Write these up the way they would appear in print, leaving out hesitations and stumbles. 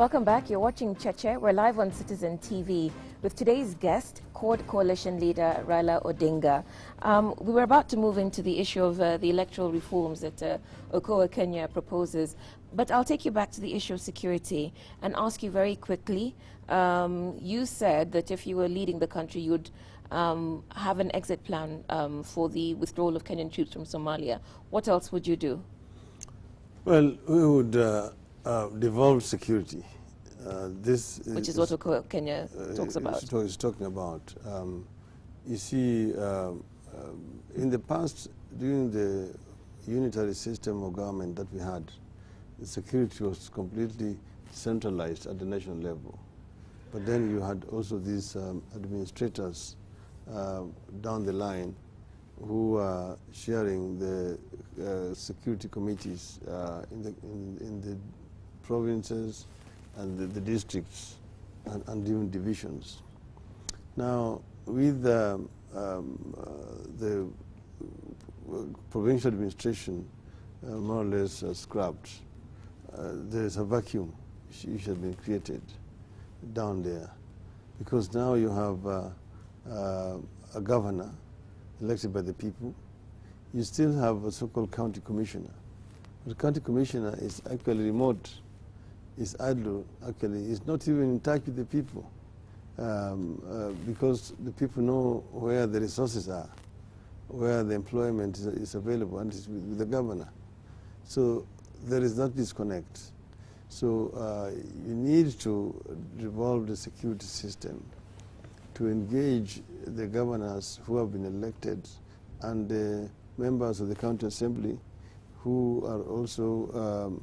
Welcome back. You're watching Cheche. We're live on Citizen TV with today's guest, Court Coalition leader Raila Odinga. We were about to move into the issue of the electoral reforms that Okoa, Kenya proposes, but I'll take you back to the issue of security and ask you very quickly. You said that if you were leading the country, you'd have an exit plan for the withdrawal of Kenyan troops from Somalia. What else would you do? Well, we would devolve security. Which is what Okoa Kenya talks about. Is talking about. You see, in the past, during the unitary system of government that we had, the security was completely centralized at the national level. But then you had also these administrators down the line who are sharing the security committees in the provinces and the districts and even divisions. Now, with the provincial administration more or less scrapped, there is a vacuum which has been created down there, because now you have a governor elected by the people. You still have a so-called county commissioner. The county commissioner is actually remote, is idle, actually, is not even in touch with the people, because the people know where the resources are, where the employment is available, and it's with the governor. So there is that disconnect. So you need to revolve the security system to engage the governors who have been elected and the members of the county assembly who are also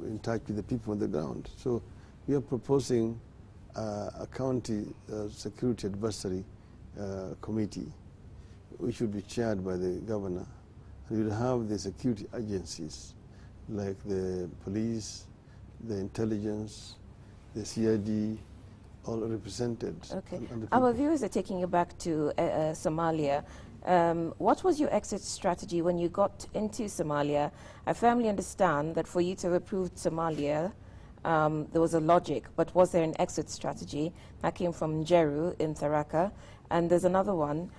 in touch with the people on the ground. So we are proposing a county security advisory committee, which should be chaired by the governor. And we'll have the security agencies like the police, the intelligence, the CID, all represented. Okay. Our viewers are taking you back to Somalia. What was your exit strategy when you got into Somalia? I firmly understand that for you to have approved Somalia, there was a logic, but was there an exit strategy? That came from Njeru in Tharaka, and there's another one.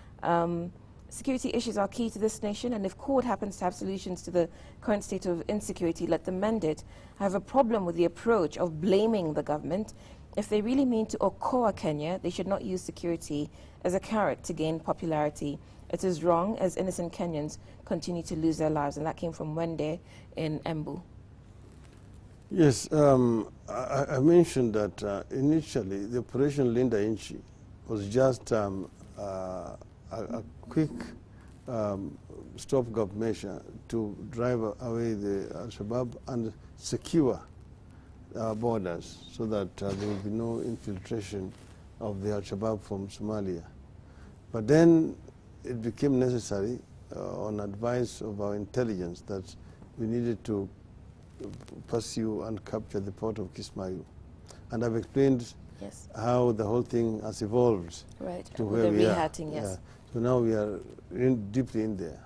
Security issues are key to this nation, and if court happens to have solutions to the current state of insecurity, let them mend it. I have a problem with the approach of blaming the government. If they really mean to Okoa Kenya, they should not use security as a carrot to gain popularity. It is wrong as innocent Kenyans continue to lose their lives. And that came from Wende in Embu. Yes, I mentioned that initially the Operation Linda Inchi was just a quick stopgap measure to drive away the Al-Shabaab and secure our borders so that there will be no infiltration of the Al-Shabaab from Somalia. But then it became necessary on advice of our intelligence that we needed to pursue and capture the port of Kismayu. And I've explained how the whole thing has evolved to where we are. Yes. Yeah. So now we are deeply in there.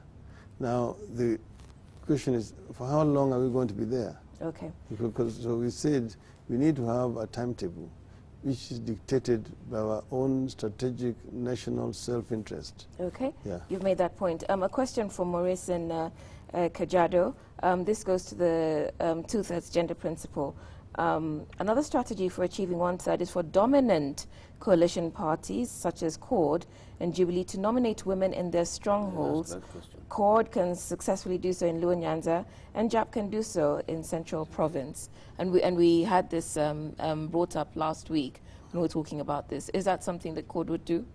Now the question is, for how long are we going to be there? Okay. Because so we said we need to have a timetable which is dictated by our own strategic national self-interest. Okay. Yeah. You've made that point. A question for Maurice and Kajiado. This goes to the two-thirds gender principle. Another strategy for achieving one side is for dominant coalition parties such as CORD and Jubilee to nominate women in their strongholds. CORD can successfully do so in Luo Nyanza, and JAP can do so in Central Province. And we had this brought up last week when we were talking about this. Is that something that CORD would do?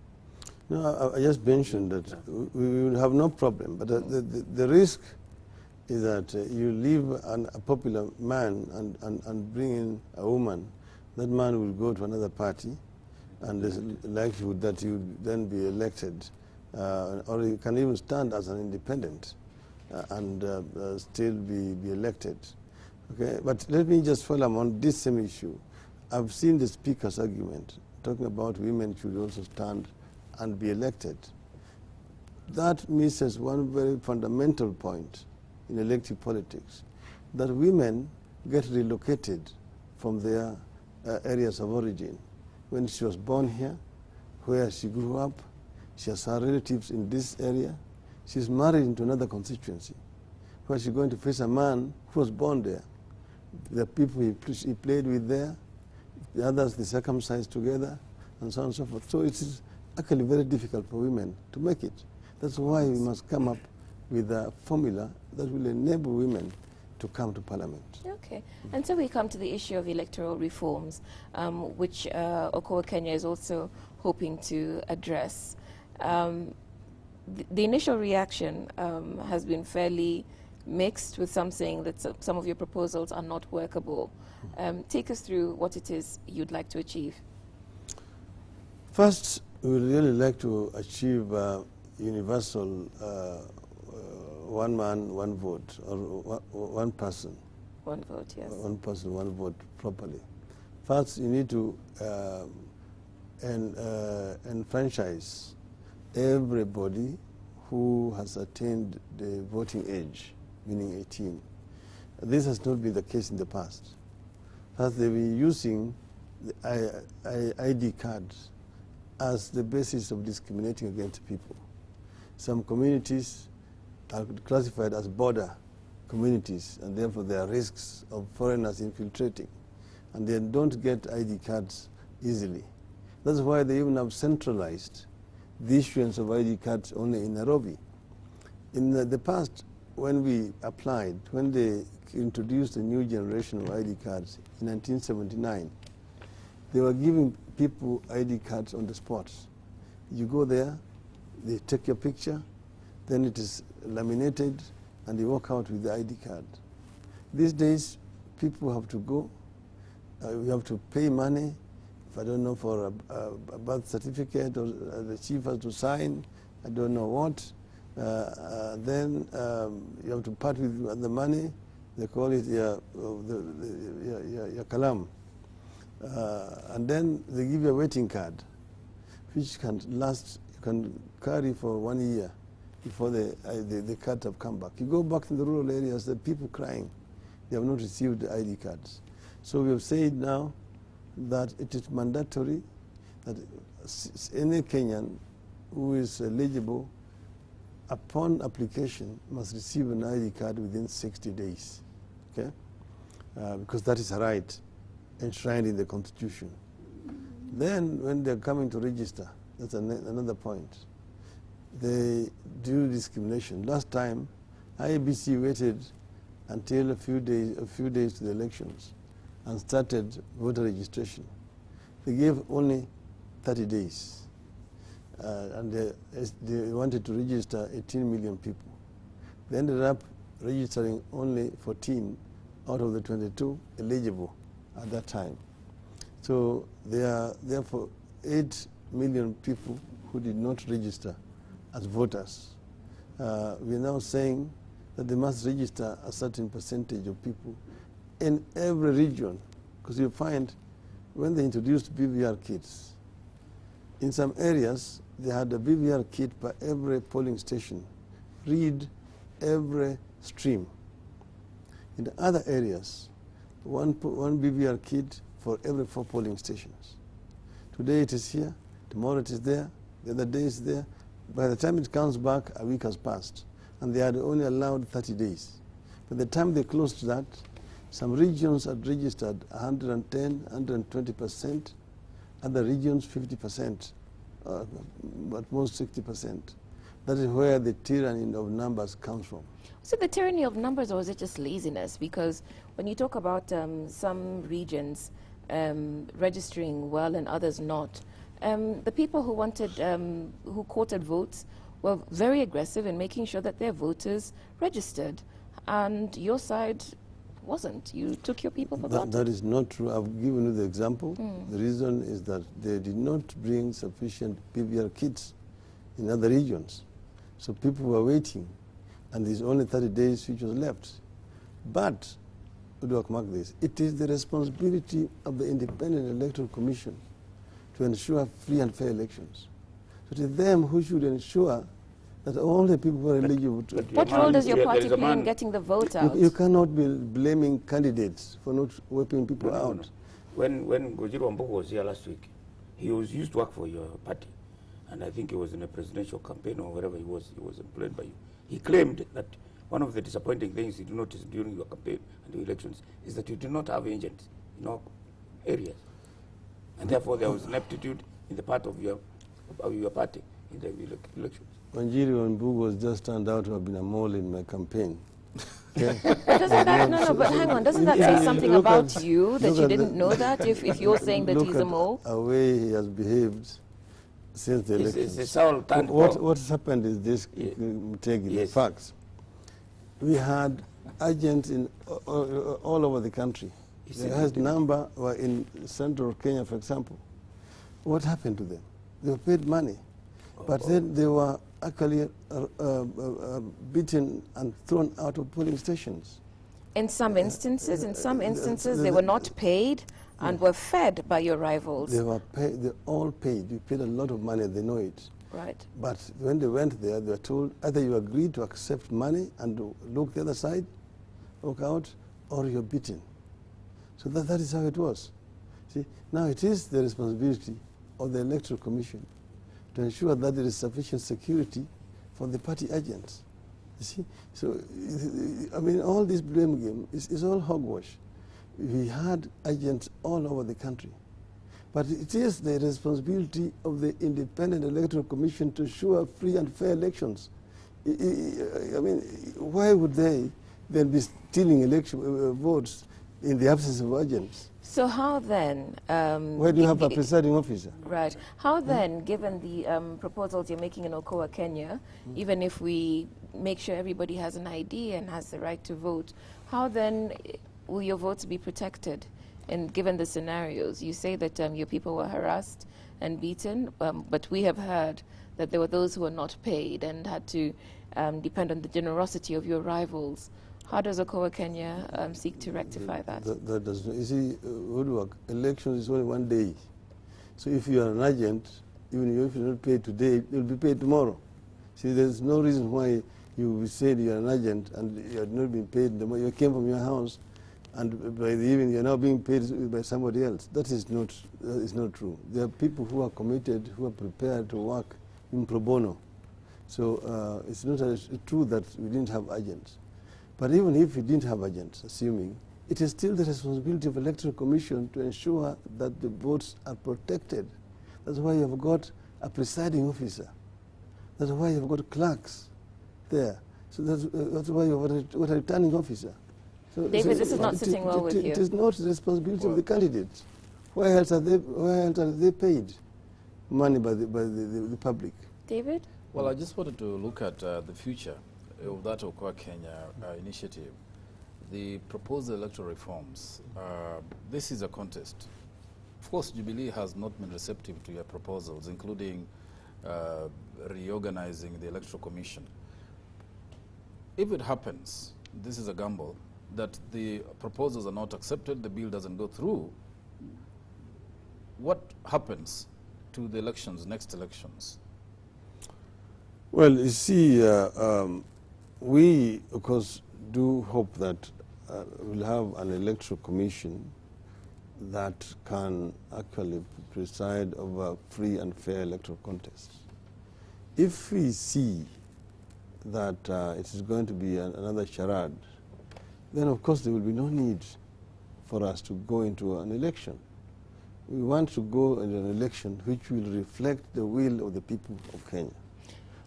No, I just mentioned that we will have no problem, but the risk is that you leave a popular man and bring in a woman. That man will go to another party, and there's likelihood that you would then be elected, or you can even stand as an independent and still be elected. Okay, but let me just follow up on this same issue. I've seen the speaker's argument talking about women should also stand and be elected. That misses one very fundamental point in elective politics, that women get relocated from their areas of origin. When she was born here, where she grew up, she has her relatives in this area. She's married into another constituency, where she's going to face a man who was born there. The people he played with there, the others they circumcised together, and so on and so forth. So it is actually very difficult for women to make it. That's why we must come up with a formula that will enable women to come to parliament. Okay, and so we come to the issue of electoral reforms, which Okoa Kenya is also hoping to address. The initial reaction has been fairly mixed, with some saying that some of your proposals are not workable. Take us through what it is you'd like to achieve. First, we would really like to achieve universal one man, one vote, or one person. One vote, yes. One person, one vote properly. First, you need to enfranchise everybody who has attained the voting age, meaning 18. This has not been the case in the past. First, they've been using the ID cards as the basis of discriminating against people. Some communities are classified as border communities, and therefore there are risks of foreigners infiltrating, and they don't get ID cards easily. That's why they even have centralized the issuance of ID cards only in Nairobi. In the past, when we applied, when they introduced a new generation of ID cards in 1979, they were giving people ID cards on the spot. You go there, they take your picture, then it is laminated, and they walk out with the ID card. These days, people have to go, we have to pay money, if I don't know, for a birth certificate, or the chief has to sign, I don't know what. Then you have to part with the money, they call it your kalam. And then they give you a waiting card, which can last, you can carry for 1 year before the cards have come back. You go back in the rural areas, the people crying, they have not received the ID cards. So we have said now that it is mandatory that any Kenyan who is eligible upon application must receive an ID card within 60 days, okay? Because that is a right enshrined in the Constitution. Then when they're coming to register, that's another point. They do discrimination. Last time, IEBC waited until a few days to the elections and started voter registration. They gave only 30 days. And they wanted to register 18 million people. They ended up registering only 14 out of the 22 eligible at that time. So there are therefore 8 million people who did not register as voters. We are now saying that they must register a certain percentage of people in every region, because you find when they introduced BVR kits, in some areas they had a BVR kit per every polling station, read every stream. In the other areas, one BVR kit for every 4 polling stations. Today it is here, tomorrow it is there, the other day is there. By the time it comes back, a week has passed, and they had only allowed 30 days. By the time they closed that, some regions had registered 110, 120%, other regions 50%, at most 60%. That is where the tyranny of numbers comes from. So the tyranny of numbers, or is it just laziness? Because when you talk about some regions registering well and others not, the people who wanted, who quoted votes were very aggressive in making sure that their voters registered, and your side wasn't. You took your people for granted. That is not true. I've given you the example. The reason is that they did not bring sufficient PVR kits in other regions. So people were waiting, and there's only 30 days which was left. But, mark this, it is the responsibility of the Independent Electoral Commission to ensure free and fair elections. So it is them who should ensure that all the people who are eligible to... What role does your party play in getting the vote out? You cannot be blaming candidates for not wiping people out. when Gojiro Wambugu was here last week, he used to work for your party, and I think he was in a presidential campaign or wherever he was employed by you. He claimed that one of the disappointing things he noticed during your campaign and the elections is that you did not have agents in all areas, and therefore there was ineptitude in the part of your party in the elections. Gojiro Wambugu was just turned out to have been a mole in my campaign. Okay. Doesn't that, but hang on, doesn't that say something about you, that you didn't know that, if you're saying that he's a mole? Look at the way he has behaved since the elections. What has happened is this, taking the Yes. facts. We had agents in all over the country. The highest number were in central Kenya, for example. What happened to them? They were paid money, but then they were actually beaten and thrown out of polling stations. In some instances, they were not paid and were fed by your rivals. They were paid, they all paid. You paid a lot of money, they know it. Right. But when they went there, they were told either you agree to accept money and look the other side, walk out, or you're beaten. So that is how it was. See, now it is the responsibility of the Electoral Commission to ensure that there is sufficient security for the party agents. You see? So, I mean, all this blame game is all hogwash. We had agents all over the country. But it is the responsibility of the Independent Electoral Commission to ensure free and fair elections. I mean, why would they then be stealing election votes in the absence of agents? So how then... why do you have a presiding officer? Right. How then, given the proposals you're making in Okoa, Kenya, even if we make sure everybody has an ID and has the right to vote, how then will your votes be protected? And given the scenarios, you say that your people were harassed and beaten, but we have heard that there were those who were not paid and had to depend on the generosity of your rivals. How does Okoa, Kenya seek to rectify that? That does not. You see, Woodwork, elections is only one day. So if you are an agent, even if you're not paid today, you'll be paid tomorrow. See, there's no reason why you said you're an agent and you had not been paid. You came from your house, and by the evening you're now being paid by somebody else. That is not true. There are people who are committed, who are prepared to work in pro bono. So it's not true that we didn't have agents. But even if we didn't have agents, assuming, it is still the responsibility of the Electoral Commission to ensure that the votes are protected. That's why you have got a presiding officer. That's why you have got clerks there. So that's why you have got a returning officer. So, David, this is not sitting well with you. It is not the responsibility of the candidates. Why else are they paid money by the public? David? Well, I just wanted to look at the future of that Okoa, Kenya initiative. The proposed electoral reforms, this is a contest. Of course, Jubilee has not been receptive to your proposals, including reorganizing the Electoral Commission. If it happens, this is a gamble, that the proposals are not accepted, the bill doesn't go through, what happens to the elections, next elections? Well, you see, we, of course, do hope that we'll have an electoral commission that can actually preside over free and fair electoral contests. If we see that it is going to be another charade, then of course there will be no need for us to go into an election. We want to go into an election which will reflect the will of the people of Kenya.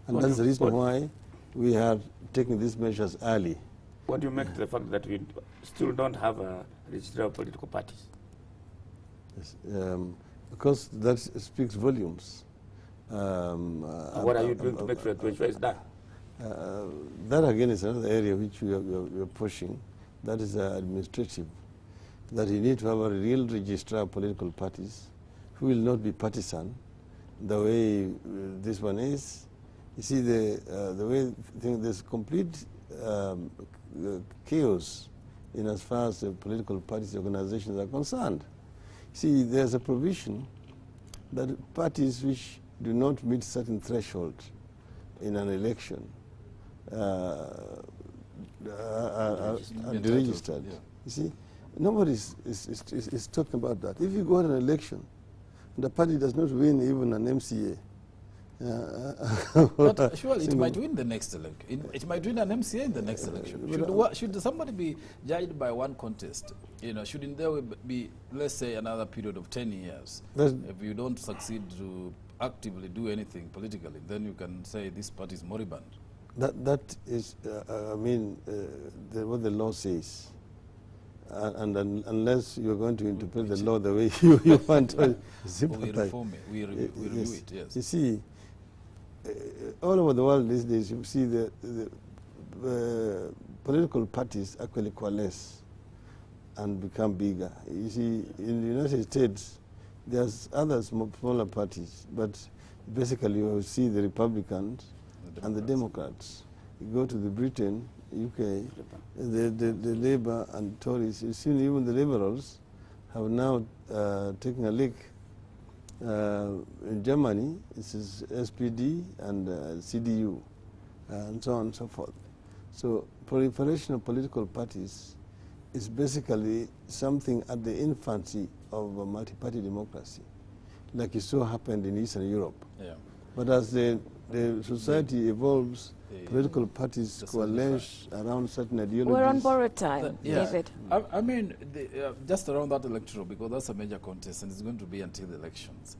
And that's the reason why we are taking these measures early. What do you make to the fact that we still don't have a registry of political parties? Yes, because that speaks volumes. What are you doing to make sure to ensure it's done? That again is another area which we are pushing. That is administrative. That you need to have a real registrar of political parties who will not be partisan the way this one is. You see, the way there's complete chaos in as far as the political parties organizations are concerned. See, there's a provision that parties which do not meet certain threshold in an election are deregistered. Yeah. You see, Nobody is talking about that. If you go to an election, and the party does not win even an MCA, but surely it might win the next election. It might win an MCA in the next election. Should somebody be judged by one contest? You know, shouldn't there be, let's say, another period of 10 years? If you don't succeed to actively do anything politically, then you can say this party is moribund. That is, what the law says. And unless you're going to interpret the law the way you want to sympathize. We reform it. We review it, yes. You see, all over the world these days, you see the political parties actually coalesce and become bigger. You see, in the United States, there's other smaller parties, but basically you see the Republicans and the Democrats. You go to the Britain, UK, the Labour and Tories, you see even the Liberals have now taken a leak. In Germany, this is SPD and CDU, and so on and so forth. So proliferation of political parties is basically something at the infancy of a multi-party democracy, like it so happened in Eastern Europe. Yeah. But as the society evolves, political parties coalesce around certain ideologies. We're on borrowed time, David. I mean, just around that electoral, because that's a major contest and it's going to be until the elections.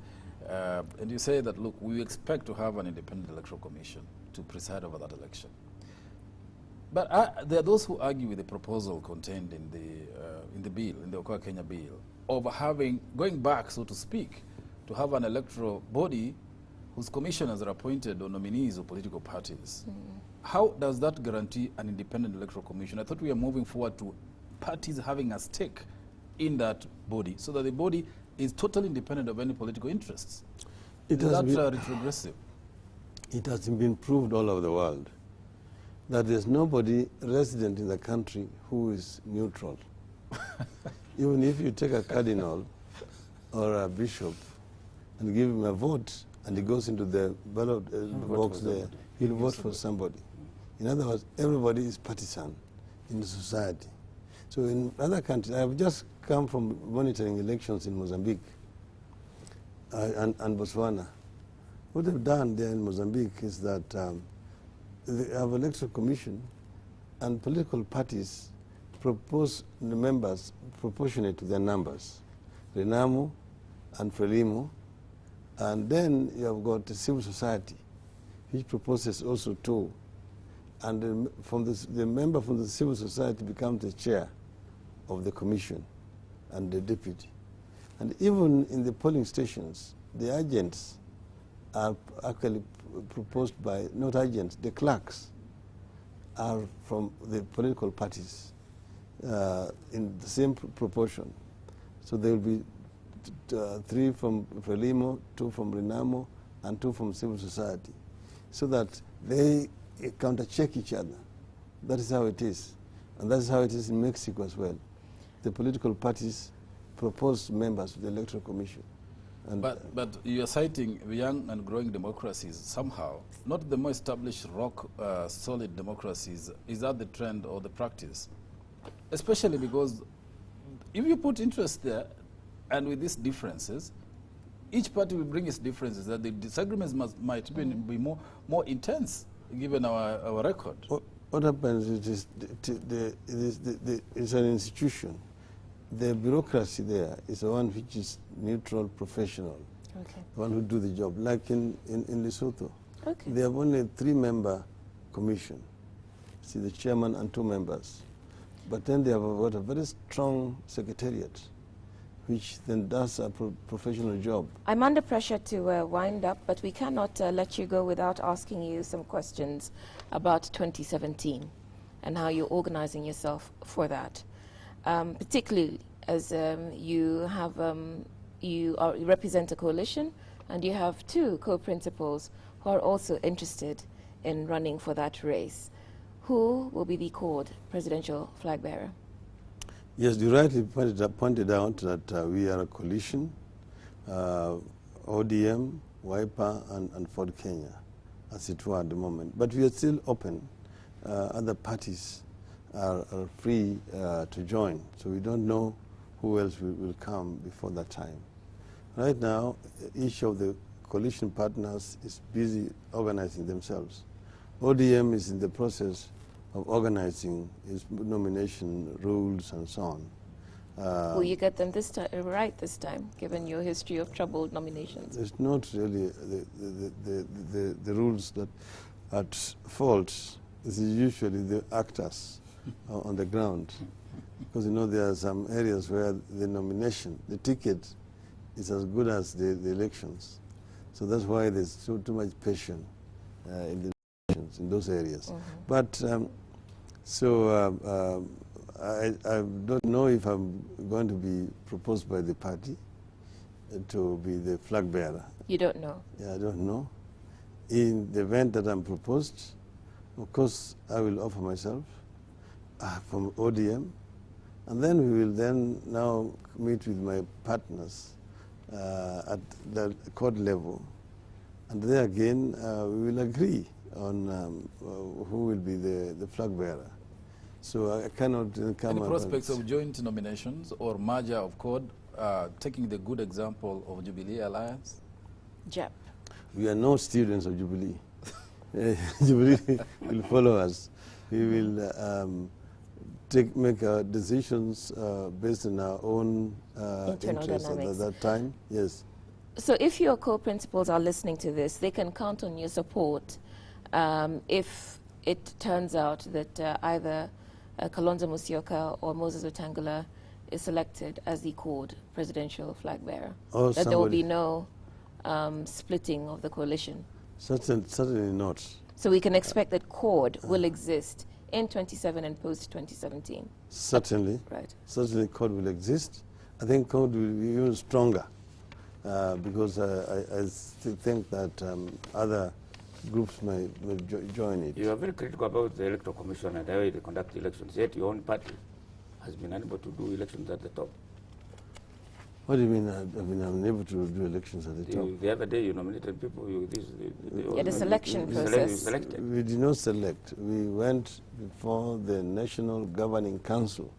And you say that, look, we expect to have an independent electoral commission to preside over that election. But there are those who argue with the proposal contained in the bill, in the Okoa Kenya bill, of going back, so to speak, to have an electoral body whose commissioners are appointed or nominees of political parties. How does that guarantee an independent electoral commission? I thought we are moving forward to parties having a stake in that body, so that the body is totally independent of any political interests. Is that retrogressive? It has been proved all over the world that there's nobody resident in the country who is neutral. Even if you take a cardinal or a bishop and give him a vote, and he goes into the ballot box there, he'll vote for somebody. In other words, everybody is partisan in the society. So in other countries, I have just come from monitoring elections in Mozambique and Botswana. What they've done there in Mozambique is that they have an electoral commission, and political parties propose the members proportionate to their numbers, Renamo and Frelimo. And then you have got the civil society, which proposes also two. And the member from the civil society becomes the chair of the commission and the deputy. And even in the polling stations, the agents are actually proposed by, not agents, the clerks are from the political parties in the same proportion. So there will be 3 from Frelimo, 2 from Renamo, and 2 from civil society, so that they counter-check each other. That is how it is. And that is how it is in Mexico as well. The political parties propose members of the Electoral Commission. And but you are citing young and growing democracies somehow, not the more established solid democracies. Is that the trend or the practice? Especially because if you put interest there, and with these differences, each party will bring its differences, that the disagreements might be more intense, given our record. What happens is it's an institution. The bureaucracy there is the one which is neutral, professional, the one who do the job. Like in Lesotho, they have only a 3-member commission. See, the chairman and 2 members. But then they have got a very strong secretariat, which then does a professional job. I'm under pressure to wind up, but we cannot let you go without asking you some questions about 2017 and how you're organizing yourself for that. Particularly as you represent a coalition, and you have 2 co-principals who are also interested in running for that race. Who will be the called presidential flag bearer? Yes, you rightly pointed out that we are a coalition, ODM, Wiper, and Ford Kenya, as it were at the moment. But we are still open. Other parties are free to join. So we don't know who else will come before that time. Right now, each of the coalition partners is busy organizing themselves. ODM is in the process of organizing its nomination rules and so on. Will you get them this time right this time, given your history of troubled nominations? It's not really the rules that are at fault. It's usually the actors on the ground. Because you know there are some areas where the nomination, the ticket, is as good as the elections. So that's why there's too much passion in the elections in those areas. But I don't know if I'm going to be proposed by the party to be the flag bearer. You don't know? Yeah, I don't know. In the event that I'm proposed, of course, I will offer myself from ODM, and then we will then now meet with my partners at the court level, and there again we will agree on who will be the flag bearer. So I cannot come. Any prospects of joint nominations or merger of CORD, taking the good example of Jubilee Alliance? Jep. We are no students of Jubilee. Jubilee will follow us. We will make our decisions based on our own interests at that time. Yes. So if your co-principals are listening to this, they can count on your support if it turns out that either Kalonzo Musyoka or Moses Wetangula is selected as the CORD presidential flag bearer. Or that there will be no splitting of the coalition. Certainly not. So we can expect that CORD will exist in 27 and post-2017. Certainly. Right. Certainly CORD will exist. I think CORD will be even stronger because I still think that other groups may join it. You are very critical about the Electoral Commission and the way they conduct elections, yet your own party has been unable to do elections at the top. What do you mean I've been unable to do elections at the top? The other day you nominated people. The selection process. We did not select. We went before the National Governing Council,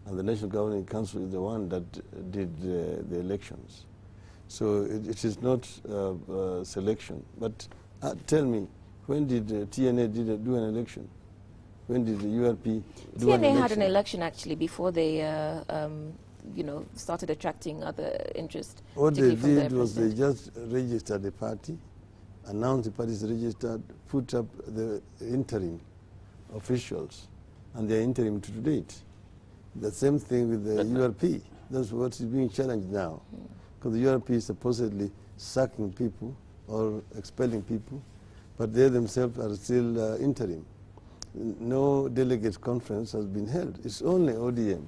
and the National Governing Council is the one that did the elections. So it is not selection. But tell me, when did TNA do an election? When did the URP do an election? TNA had an election actually before they started attracting other interest. What they did was they just registered the party, announced the party is registered, put up the interim officials, and they are interim to date. The same thing with the URP. That's what is being challenged now. Because the URP is supposedly sacking people or expelling people, but they themselves are still interim. No delegate conference has been held. It's only ODM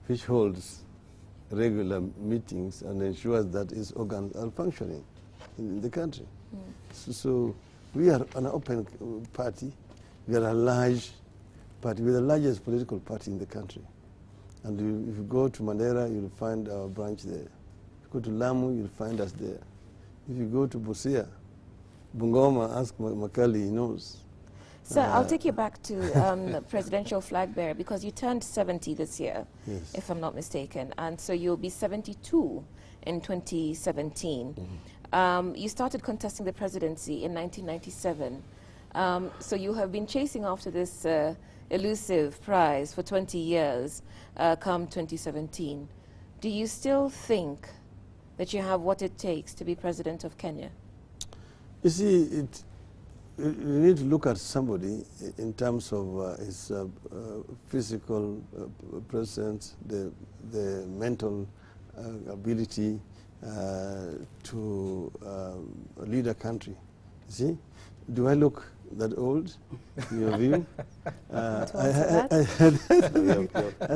which holds regular meetings and ensures that its organs are functioning in the country. So we are an open party. We are a large party. We're the largest political party in the country. And if you go to Mandera, you'll find our branch there. If you go to Lamu, you'll find us there. If you go to Busia, Bungoma, ask Makali, he knows. Sir, I'll take you back to presidential flag bearer because you turned 70 this year, yes, if I'm not mistaken, and so you'll be 72 in 2017. You started contesting the presidency in 1997, so you have been chasing after this elusive prize for 20 years come 2017. Do you still think that you have what it takes to be president of Kenya? You see, you need to look at somebody in terms of his physical presence, the mental ability to lead a country. You see, do I look that old in your view? I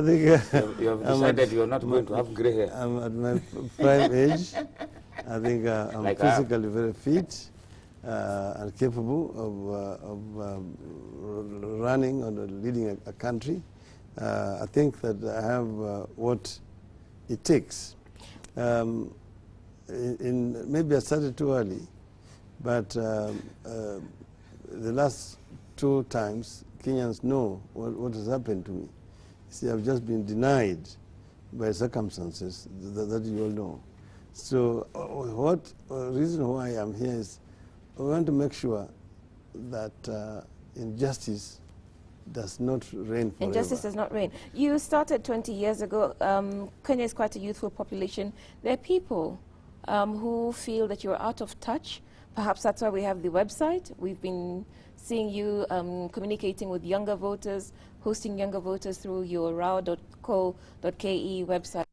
think you have decided you are not going to have gray hair. I'm at my prime age. I think I'm like physically very fit. And capable of running or leading a country. I think that I have what it takes. Maybe I started too early, but the last 2 times Kenyans know what has happened to me. See, I've just been denied by circumstances that you all know. So what reason why I'm here is I want to make sure that injustice does not reign forever. Injustice does not reign. You started 20 years ago. Kenya is quite a youthful population. There are people who feel that you're out of touch. Perhaps that's why we have the website. We've been seeing you communicating with younger voters, hosting younger voters through your rao.co.ke website.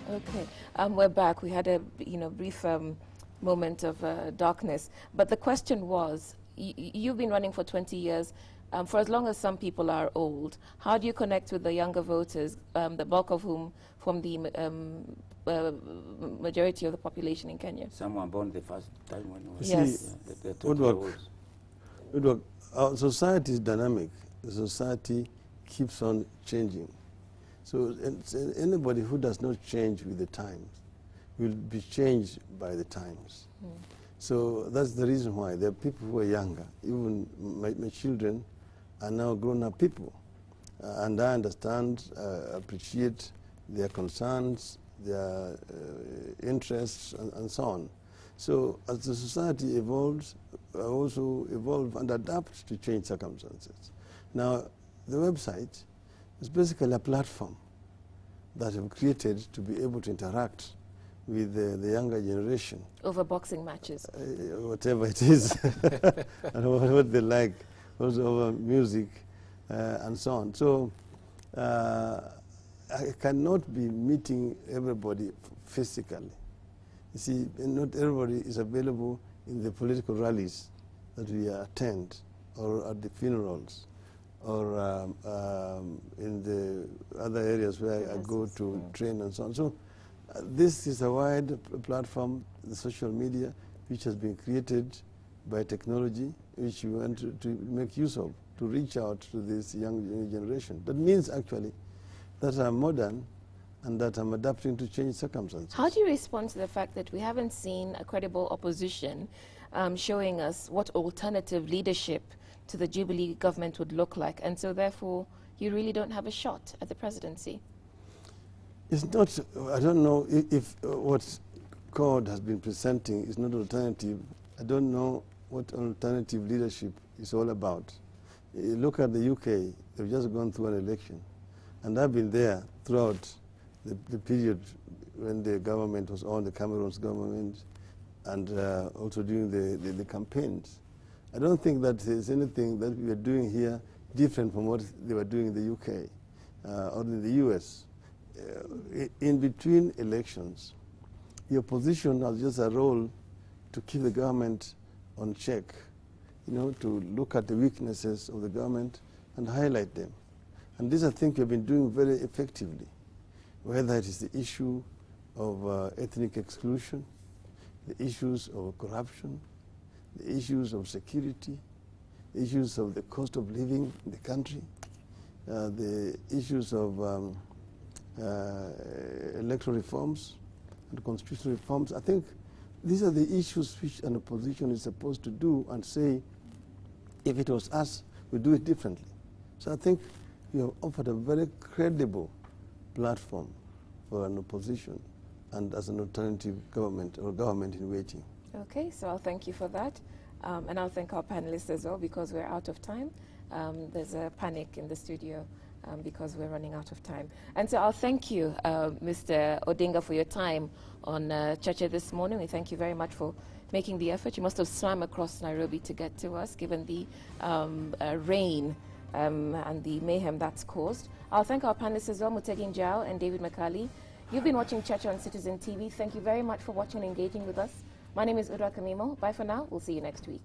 Okay, we're back. We had a brief moment of darkness. But the question was, you've been running for 20 years. For as long as some people are old, how do you connect with the younger voters, the bulk of whom from the majority of the population in Kenya? Some were born the first time when we Yes. Our society is dynamic. The society keeps on changing. So anybody who does not change with the times will be changed by the times. So that's the reason why there are people who are younger. Even my children are now grown-up people. And I understand, appreciate their concerns, their interests, and so on. So as the society evolves, I also evolve and adapt to change circumstances. Now, the website is basically a platform that I've created to be able to interact with the younger generation. Over boxing matches? Whatever it is, and what they like, also over music and so on. So I cannot be meeting everybody physically. You see, not everybody is available in the political rallies that we attend, or at the funerals, or in the other areas where I go to train and so on. So this is a wide platform, the social media, which has been created by technology, which we want to make use of, to reach out to this young generation. That means actually that I'm modern and that I'm adapting to change circumstances. How do you respond to the fact that we haven't seen a credible opposition showing us what alternative leadership to the Jubilee government would look like, and so therefore you really don't have a shot at the presidency? It's not, I don't know if what CORD has been presenting is not alternative. I don't know what alternative leadership is all about. You look at the UK, they've just gone through an election. And I've been there throughout the period when the government was on, the Cameroon's government, and also during the campaigns. I don't think that there's anything that we are doing here different from what they were doing in the UK or in the US. In between elections, the opposition has just a role to keep the government on check, to look at the weaknesses of the government and highlight them. And this, I think, we've been doing very effectively, whether it is the issue of ethnic exclusion, the issues of corruption, the issues of security, the issues of the cost of living in the country, the issues of electoral reforms and constitutional reforms. I think these are the issues which an opposition is supposed to do and say, if it was us, we'd do it differently. So I think we have offered a very credible platform for an opposition and as an alternative government or government in waiting. Okay, so I'll thank you for that. And I'll thank our panelists as well, because we're out of time. There's a panic in the studio because we're running out of time. And so I'll thank you, Mr. Odinga, for your time on Cheche this morning. We thank you very much for making the effort. You must have swam across Nairobi to get to us, given the rain and the mayhem that's caused. I'll thank our panelists as well, Mutegi Njau and David Makali. You've been watching Cheche on Citizen TV. Thank you very much for watching and engaging with us. My name is Udra Kamimo. Bye for now. We'll see you next week.